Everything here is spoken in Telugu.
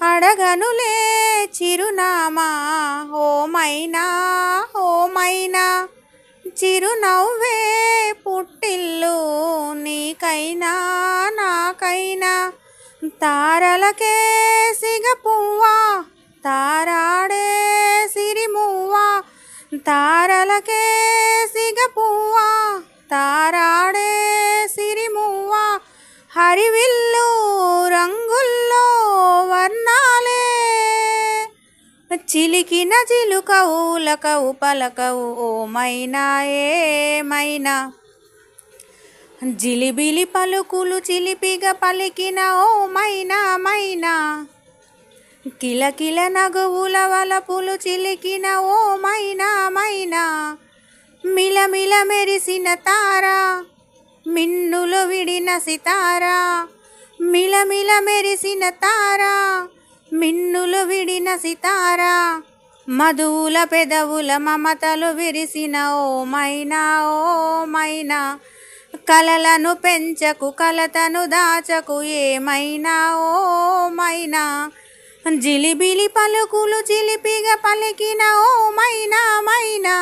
అడగనులే చిరునామా ఓ మైనా ఓ మైనా, చిరునవ్వే పుట్టిల్లు నీకైనా నాకైనా. తారలకే సిగపువ్వా తారాడే సిరిమువ్వా, తారలకే సిగపువ్వా తారాడే సిరిమువ్వా. హరివిల్లు రంగుల్లో వర్ణాలే, చిలికిన చిలుకవు లకవు పలకవు ఓ మైనా ఏమైనా. జిలిబిలి పలుకులు చిలిపిగా పలికిన ఓ మైనా మైనా, కిలకిల నగువుల వలపులు చిలికిన ఓ మైనా మైనా. మిలమిల మెరిసిన తారా మిన్నులు విడిన సితారా, మిలమిల మెరిసిన తారా మిన్నులు విడిన సితారా. మధువుల పెదవుల మమతలు విరిసిన ఓ మైనా ఓ మైనా. కలలను పెంచకు కలతను దాచకు ఏమైనా ఓ మైనా. జిలిబిలి పలుకులు చిలిపిగా పలికిన ఓ మైనా మైనా.